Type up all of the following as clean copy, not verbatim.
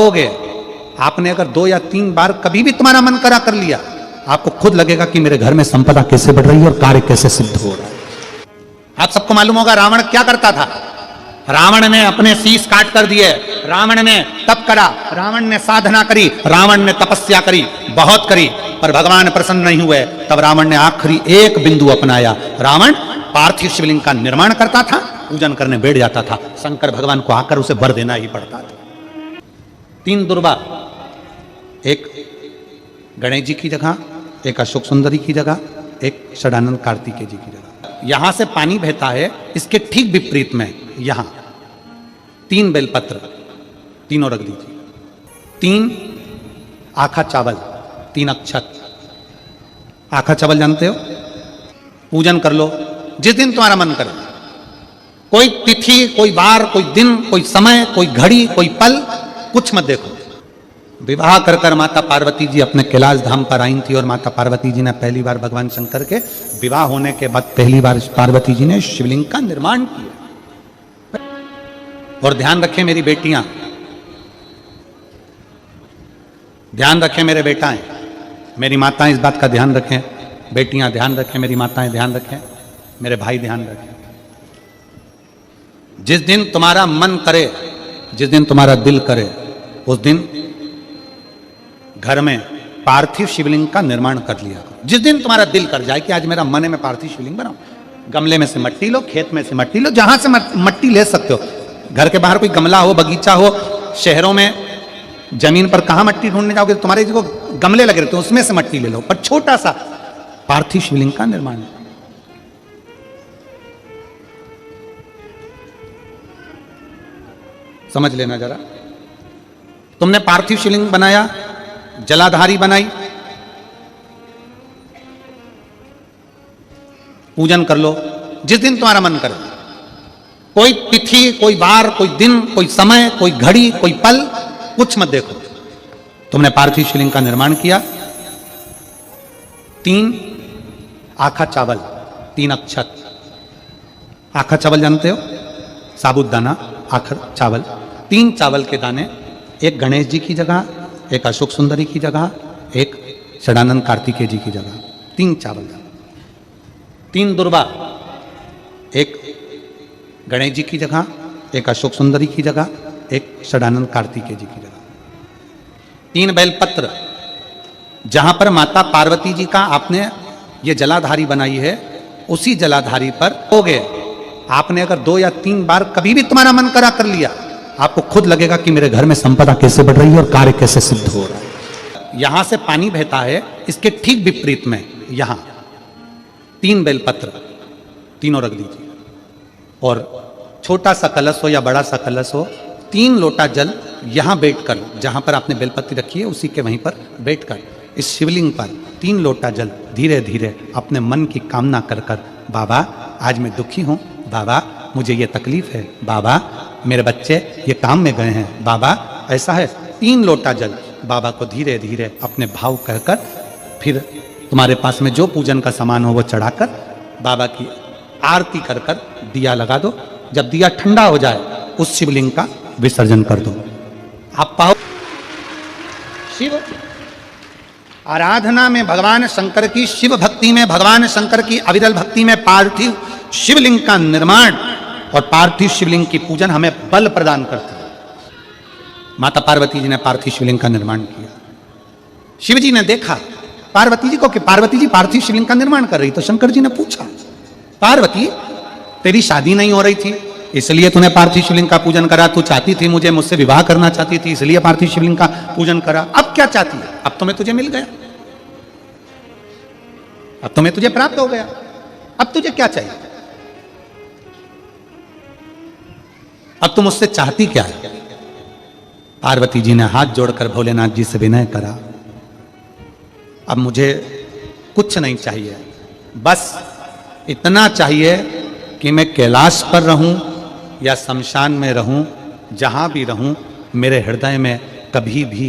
कहोगे, आपने अगर 2 या 3 बार कभी भी तुम्हारा मन करा कर लिया, आपको खुद लगेगा कि मेरे घर में संपदा कैसे बढ़ रही है और कार्य कैसे सिद्ध हो रहा है। आप सबको मालूम होगा रावण क्या करता था। रावण ने अपने शीश काट कर दिए, रावण ने तप करा, रावण ने साधना करी, रावण ने तपस्या करी, बहुत करी, पर भगवान प्रसन्न नहीं हुए। तब रावण ने आखिरी एक बिंदु अपनाया। रावण पार्थिव शिवलिंग का निर्माण करता था, पूजन करने बैठ जाता था। शंकर भगवान को आकर उसे वर देना ही पड़ता था। 3 दुर्वा, एक गणेश जी की जगह, एक अशोक सुंदरी की जगह, एक षडानंद कार्तिकेय जी की जगह। यहां से पानी बहता है, इसके ठीक विपरीत में यहां 3 बेलपत्र, तीनों रख दीजिए। 3 आखा चावल, 3 अक्षत। आखा चावल जानते हो? पूजन कर लो जिस दिन तुम्हारा मन करे। कोई तिथि, कोई वार, कोई दिन, कोई समय, कोई घड़ी, कोई पल, कुछ मत देखो। विवाह कर कर माता पार्वती जी अपने कैलाश धाम पर आई थी और माता पार्वती जी ने पहली बार भगवान शंकर के विवाह होने के बाद पहली बार पार्वती जी ने शिवलिंग का निर्माण किया। और ध्यान रखें मेरी बेटियां, ध्यान रखें मेरे बेटाएं, मेरी माताएं इस बात का ध्यान रखें, बेटियां ध्यान रखें, मेरी माताएं ध्यान रखें, मेरे भाई ध्यान रखें। जिस दिन तुम्हारा मन करे, जिस दिन तुम्हारा दिल करे, उस दिन घर में पार्थिव शिवलिंग का निर्माण कर लिया करो। जिस दिन तुम्हारा दिल कर जाए कि आज मेरा मन है मैं पार्थिव शिवलिंग बनाऊं, गमले में से मट्टी लो, खेत में से मट्टी लो, जहां से मट्टी ले सकते हो। घर के बाहर कोई गमला हो, बगीचा हो, शहरों में जमीन पर कहां मट्टी ढूंढने जाओगे? तुम्हारे जो गमले लगे रहते हैं उसमें से मट्टी ले लो, पर छोटा सा पार्थिव शिवलिंग का निर्माण। समझ लेना जरा, तुमने पार्थिव शिवलिंग बनाया, जलाधारी बनाई, पूजन कर लो जिस दिन तुम्हारा मन करे। कोई तिथि, कोई वार, कोई दिन, कोई समय, कोई घड़ी, कोई पल, कुछ मत देखो। तुमने पार्थिव शिवलिंग का निर्माण किया। 3 आखा चावल, 3 अक्षत। आखा चावल जानते हो? साबुदाना, आखा चावल। 3 चावल के दाने, एक गणेश जी की जगह, एक अशोक सुंदरी की जगह, एक षडानंद कार्तिकेय जी की जगह। 3 चावल। 3 दुर्वा, एक गणेश जी की जगह, एक अशोक सुंदरी की जगह, एक षडानंद कार्तिकेय जी की जगह। 3 बेलपत्र, जहां पर माता पार्वती जी का आपने ये जलाधारी बनाई है, उसी जलाधारी पर हो गए। आपने अगर 2 या 3 बार कभी भी तुम्हारा मन करा कर लिया, आपको खुद लगेगा कि मेरे घर में संपदा कैसे बढ़ रही है और कार्य कैसे सिद्ध हो रहा है। यहां से पानी बहता है, इसके ठीक विपरीत में यहां 3 बेलपत्र, तीनों रख दीजिए। और छोटा सा कलश हो या बड़ा सा कलश हो, 3 लोटा जल यहां बैठकर, जहां पर आपने बेलपत्ती रखी है उसी के वहीं पर बैठकर इस शिवलिंग पर 3 लोटा जल धीरे धीरे अपने मन की कामना कर कर, बाबा आज मैं दुखी हूं, बाबा मुझे ये तकलीफ है, बाबा मेरे बच्चे ये काम में गए हैं, बाबा ऐसा है। 3 लोटा जल बाबा को धीरे धीरे अपने भाव कहकर, फिर तुम्हारे पास में जो पूजन का सामान हो वो चढ़ाकर बाबा की आरती कर कर दिया लगा दो। जब दिया ठंडा हो जाए उस शिवलिंग का विसर्जन कर दो। आप पाओ शिव आराधना में भगवान शंकर की, शिव भक्ति में भगवान शंकर की अविरल भक्ति में पार्थिव शिवलिंग का निर्माण और पार्थिव शिवलिंग की पूजन हमें बल प्रदान करती है। माता पार्वती जी ने पार्थिव शिवलिंग का निर्माण किया। शिव जी ने देखा पार्वती जी को कि पार्वती जी पार्थिव शिवलिंग का निर्माण कर रही, तो शंकर जी ने पूछा, पार्वती तेरी शादी नहीं हो रही थी इसलिए तूने पार्थिव शिवलिंग का पूजन करा, तू चाहती थी मुझे, मुझसे विवाह करना चाहती थी इसलिए पार्थिव शिवलिंग का पूजन करा, अब क्या चाहती है? अब तो मैं तुझे मिल गया, अब तो मैं तुझे प्राप्त हो गया, अब तुझे क्या चाहिए? अब तुम मुझसे चाहती क्या है? पार्वती जी ने हाथ जोड़कर भोलेनाथ जी से विनय करा, अब मुझे कुछ नहीं चाहिए, बस इतना चाहिए कि मैं कैलाश पर रहूं या शमशान में रहूं, जहां भी रहूं मेरे हृदय में कभी भी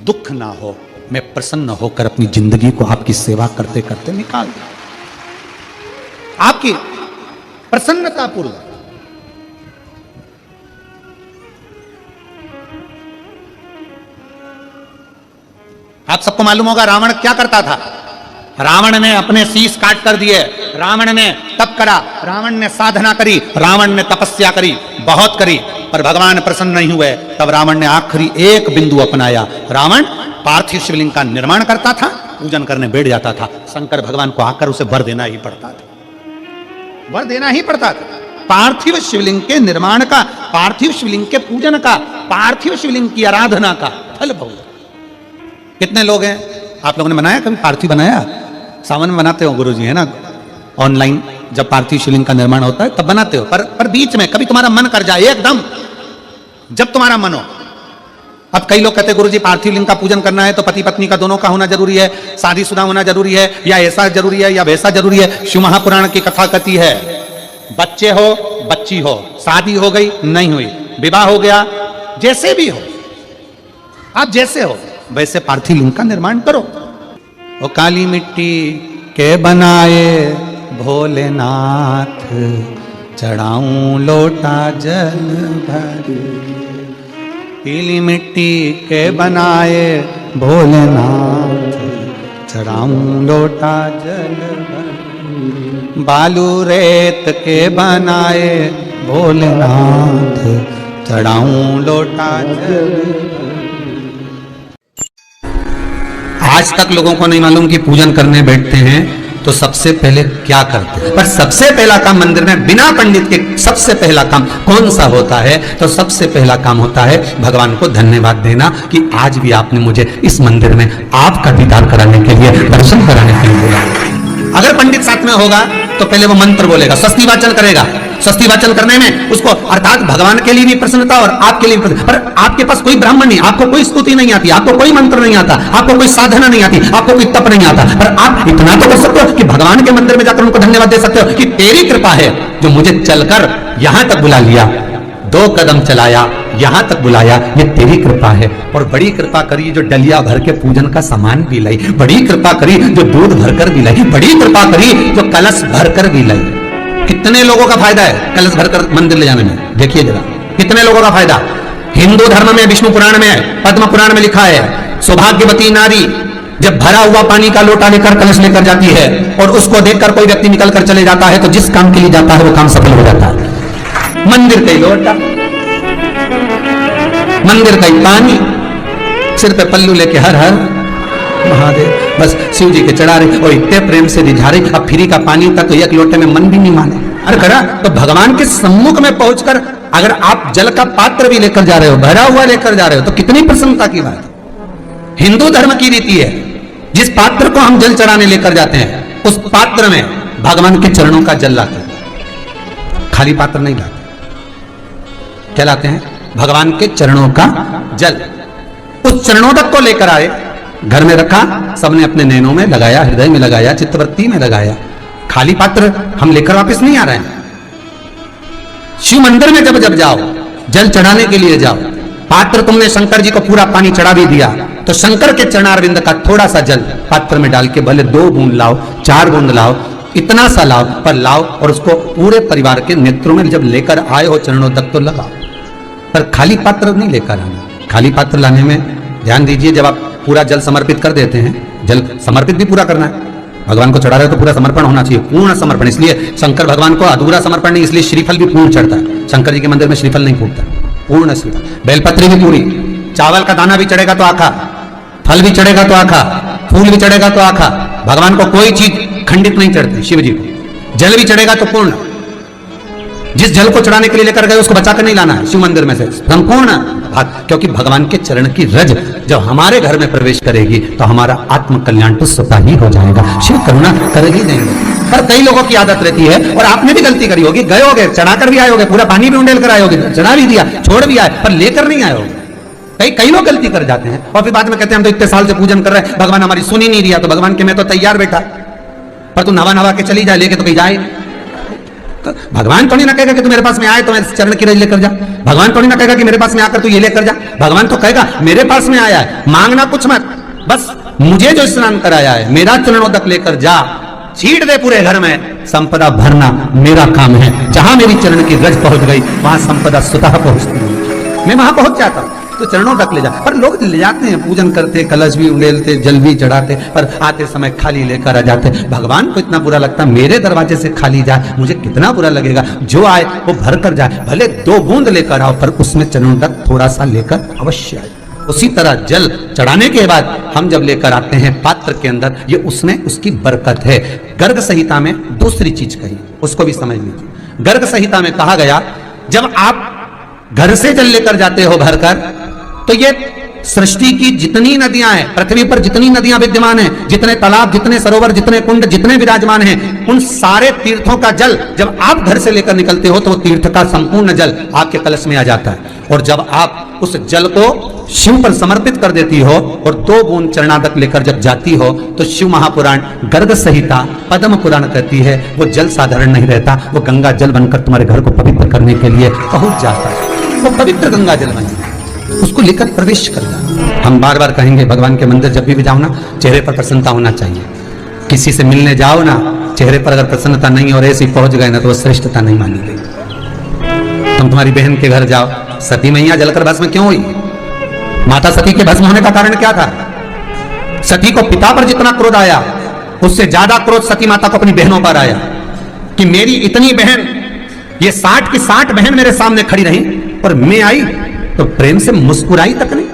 दुख ना हो, मैं प्रसन्न होकर अपनी जिंदगी को आपकी सेवा करते करते निकाल दूं, आपकी प्रसन्नता पूर्वक। आप सबको मालूम होगा रावण क्या करता था। रावण ने अपने शीश काट कर दिए, रावण ने तप करा, रावण ने साधना करी, रावण ने तपस्या करी, बहुत करी, पर भगवान प्रसन्न नहीं हुए। तब रावण ने आखिरी एक बिंदु अपनाया। रावण पार्थिव शिवलिंग का निर्माण करता था, पूजन करने बैठ जाता था। शंकर भगवान को आकर उसे वर देना ही पड़ता था, वर देना ही पड़ता था। पार्थिव शिवलिंग के निर्माण का, पार्थिव शिवलिंग के पूजन का, पार्थिव शिवलिंग की आराधना का फल बहुत। कितने लोग हैं, आप लोगों ने बनाया कभी पार्थिव बनाया? सावन में बनाते हो गुरुजी, है ना, ऑनलाइन जब पार्थिव शिवलिंग का निर्माण होता है तब बनाते हो। पर बीच में कभी तुम्हारा मन कर जाए एकदम, जब तुम्हारा मन हो। अब कई लोग कहते हैं गुरुजी पार्थिव लिंग का पूजन करना है तो पति पत्नी का दोनों का होना जरूरी है, शादीशुदा होना जरूरी है, या ऐसा जरूरी है या वैसा जरूरी है। शिव महापुराण की कथा कहती है बच्चे हो बच्ची हो, शादी हो गई नहीं हुई, विवाह हो गया, जैसे भी हो, आप जैसे हो वैसे पार्थिव लिंग का निर्माण करो। वो काली मिट्टी के बनाए भोलेनाथ, चढ़ाऊं लोटा जल भर। पीली मिट्टी के बनाए भोलेनाथ, चढ़ाऊं लोटा जल भर। बालू रेत के बनाए भोलेनाथ, चढ़ाऊं लोटा जल भर। आज तक लोगों को नहीं मालूम कि पूजन करने बैठते हैं तो सबसे पहले क्या करते हैं। पर सबसे पहला काम मंदिर में बिना पंडित के सबसे पहला काम कौन सा होता है? तो सबसे पहला काम होता है भगवान को धन्यवाद देना कि आज भी आपने मुझे इस मंदिर में आपका दीदार कराने के लिए, दर्शन कराने के लिए बुलाया। अगर पंडित साथ में होगा तो पहले वो मंत्र बोलेगा, स्वस्ति वाचन करेगा। स्वस्ति वाचन करने में उसको अर्थात भगवान के लिए भी प्रसन्नता और आपके लिए भी प्रसन्नता। पर आपके पास कोई ब्राह्मण नहीं, आपको कोई स्तुति नहीं आती, आपको कोई मंत्र नहीं आता, आपको कोई साधना नहीं आती, आपको कोई तप नहीं आता, पर आप इतना तो कर सकते हो कि भगवान के मंदिर में जाकर उनको धन्यवाद दे सकते हो कि तेरी कृपा है जो मुझे चलकर यहां तक बुला लिया, 2 कदम चलाया, यहां तक बुलाया, ये तेरी कृपा है। और बड़ी कृपा करी जो डलिया भर के पूजन का सामान भी लाई, बड़ी कृपा करी जो दूध भरकर भी लाई, बड़ी कृपा करी जो कलश भरकर भी लाई। कितने लोगों का फायदा है कलश भरकर मंदिर ले जाने में? देखिए जरा, कितने लोगों का फायदा। हिंदू धर्म में विष्णु पुराण में, पद्म पुराण में लिखा है, सौभाग्यवती नारी जब भरा हुआ पानी का लोटा लेकर कलश लेकर जाती है और उसको देखकर कोई व्यक्ति निकल कर चले जाता है तो जिस काम के लिए जाता है वो काम सफल हो जाता है। मंदिर का ही लोटा, मंदिर का ही पानी, सिर पे पल्लू लेके हर हर महादेव, बस शिव जी के चढ़ा रहे और इतने प्रेम से रिझा रहे। अब फ्री का पानी था तो एक लोटे में मन भी नहीं माने। अरे करा तो भगवान के सम्मुख में पहुंचकर अगर आप जल का पात्र भी लेकर जा रहे हो, भरा हुआ लेकर जा रहे हो, तो कितनी प्रसन्नता की बात है। हिंदू धर्म की रीति है, जिस पात्र को हम जल चढ़ाने लेकर जाते हैं उस पात्र में भगवान के चरणों का जल लाते हैं, खाली पात्र नहीं लाते। क्या लाते हैं? भगवान के चरणों का जल। उस चरणोदक को लेकर आए, घर में रखा, सबने अपने नैनों में लगाया, हृदय में लगाया, चित्तवृत्ति में लगाया। खाली पात्र हम लेकर वापस नहीं आ रहे हैं। शिव मंदिर में जब जब जाओ, जल चढ़ाने के लिए जाओ, पात्र तुमने शंकर जी को पूरा पानी चढ़ा भी दिया तो शंकर के चरणारविंद का थोड़ा सा जल पात्र में डाल के भले 2 बूंद लाओ, 4 बूंद लाओ, इतना सा लाओ, पर लाओ और उसको पूरे परिवार के नेत्रों में जब लेकर आए हो चरणों तक तो लगाओ। पर खाली पात्र नहीं लेकर आना। खाली पात्र लाने में ध्यान दीजिए, जब आप पूरा जल समर्पित कर देते हैं, जल समर्पित भी पूरा करना है। भगवान को चढ़ा रहे हो तो पूरा समर्पण होना चाहिए, पूर्ण समर्पण। इसलिए शंकर भगवान को अधूरा समर्पण नहीं, इसलिए श्रीफल भी पूर्ण चढ़ता है। शंकर जी के मंदिर में श्रीफल नहीं फूटता, पूर्ण श्रीफल। बेलपत्री भी पूरी, चावल का दाना भी चढ़ेगा तो आखा, फल भी चढ़ेगा तो आखा, फूल भी चढ़ेगा तो आखा। भगवान को कोई चीज खंडित नहीं चढ़ती, शिव जी को। जल भी चढ़ेगा तो पूर्ण। जिस जल को चढ़ाने के लिए लेकर गए उसको बचाकर नहीं लाना है शिव मंदिर में से, संपूर्ण। क्योंकि भगवान के चरण की रज जब हमारे घर में प्रवेश करेगी तो हमारा आत्म कल्याण तो स्वतः ही हो जाएगा। शिव करुणा कर ही देंगे। पर कई लोगों की आदत रहती है, और आपने भी गलती करी होगी, गए होगे, चढ़ाकर भी आए होगे, पूरा पानी भी उंडेल कर आए होगे, चढ़ा भी दिया, छोड़ भी आए, पर लेकर नहीं आए होगे। कई लोग गलती कर जाते हैं और फिर बाद में कहते हैं हम तो इतने साल से पूजन कर रहे हैं, भगवान हमारी सुन ही नहीं दिया। तो भगवान के मैं तो तैयार बैठा, पर तू नवा के चली जाए, लेके तो कहीं जाए। तो भगवान तो नहीं ना कहेगा कि तू मेरे पास में आए तो मैं चरण की रज लेकर जा। भगवान तो नहीं ना कहेगा कि मेरे पास में आकर तू ये लेकर जा। भगवान तो कहेगा मेरे पास में आया है, मांगना कुछ मत, बस मुझे जो स्नान कराया है मेरा चरणोदक लेकर जा, छीट दे पूरे घर में, संपदा भरना मेरा काम है। जहां मेरी चरण की रज पहुंच गई वहां संपदा स्वतः पहुंचती है, मैं वहां पहुंच जाता हूं। तो चरणों तक ले जा। पर लोग ले जाते हैं, पूजन करते, कलश भी उंडेलते, जल भी चढ़ाते, पर आते समय खाली लेकर आ जाते। भगवान को इतना बुरा लगता, मेरे दरवाजे से खाली जाए मुझे कितना बुरा लगेगा, जो आए वो भर कर जाए, भले 2 बूंद लेकर आओ पर उसमें चरणों तक थोड़ा सा लेकर अवश्य आए। उसी तरह जल चढ़ाने के बाद हम जब लेकर आते हैं पात्र के अंदर, ये उसमें उसकी बरकत है। गर्ग संहिता में दूसरी चीज कही, उसको भी समझ लीजिए। गर्ग संहिता में कहा गया, जब आप घर से जल लेकर जाते हो भरकर, तो ये सृष्टि की जितनी नदियां हैं, पृथ्वी पर जितनी नदियां विद्यमान हैं, जितने तालाब, जितने सरोवर, जितने कुंड, जितने विराजमान हैं, उन सारे तीर्थों का जल जब आप घर से लेकर निकलते हो तो वो तीर्थ का संपूर्ण जल आपके कलश में आ जाता है। और जब आप उस जल को शिव पर समर्पित कर देती हो और 2 बूंद चरणादक लेकर जब जाती हो, तो शिव महापुराण, गर्ग संहिता, पद्म पुराण कहती है वो जल साधारण नहीं रहता, वो गंगा जल बनकर तुम्हारे घर को पवित्र करने के लिए पहुंच जाता है। वो पवित्र गंगा जल बन जाता है, उसको लेकर प्रवेश करना। हम बार बार कहेंगे, भगवान के मंदिर जब भी जाओ ना, चेहरे पर प्रसन्नता होना चाहिए। किसी से मिलने जाओ ना, चेहरे पर अगर प्रसन्नता नहीं और ऐसे ही पहुंच गए ना, तो वो श्रेष्ठता नहीं मानी गई। तुम तुम्हारी बहन के घर जाओ, सती मैया जलकर भस्म क्यों हुई? माता सती के भस्म होने का कारण क्या था? सती को पिता पर जितना क्रोध आया, उससे ज्यादा क्रोध सती माता को अपनी बहनों पर आया कि मेरी इतनी बहन, ये 60 की 60 बहन मेरे सामने खड़ी रही और मैं आई तो प्रेम से मुस्कुराई तक नहीं।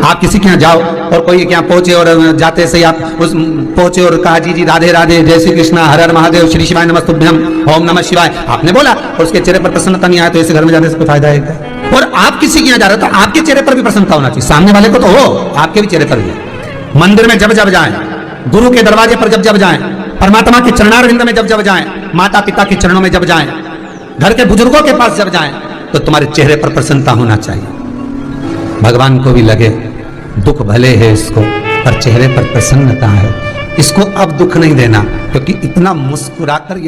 आप किसी के यहाँ जाओ और कोई के यहाँ पहुंचे और जाते से आप उस पहुंचे और कहा जी जी राधे राधे, जय श्री कृष्णा, हर हर महादेव, श्री शिवाय नमस्तुभ्यम, ओम नमः शिवाय, आपने बोला और उसके चेहरे पर प्रसन्नता नहीं आया, तो ऐसे घर में जाने से कोई फायदा है क्या? और आप किसी के यहाँ जा रहे हो तो आपके चेहरे पर भी प्रसन्नता होना चाहिए, सामने वाले को तो हो, आपके भी चेहरे पर भी। मंदिर में जब जब जाए, गुरु के दरवाजे पर जब जब जाए, परमात्मा के चरणारविंद में जब जब जाए, माता पिता के चरणों में जब जाए, घर के बुजुर्गों के पास जब जाए, तो तुम्हारे चेहरे पर प्रसन्नता होना चाहिए। भगवान को भी लगे दुख भले है इसको, पर चेहरे पर प्रसन्नता है, इसको अब दुख नहीं देना, क्योंकि इतना मुस्कुराकर ये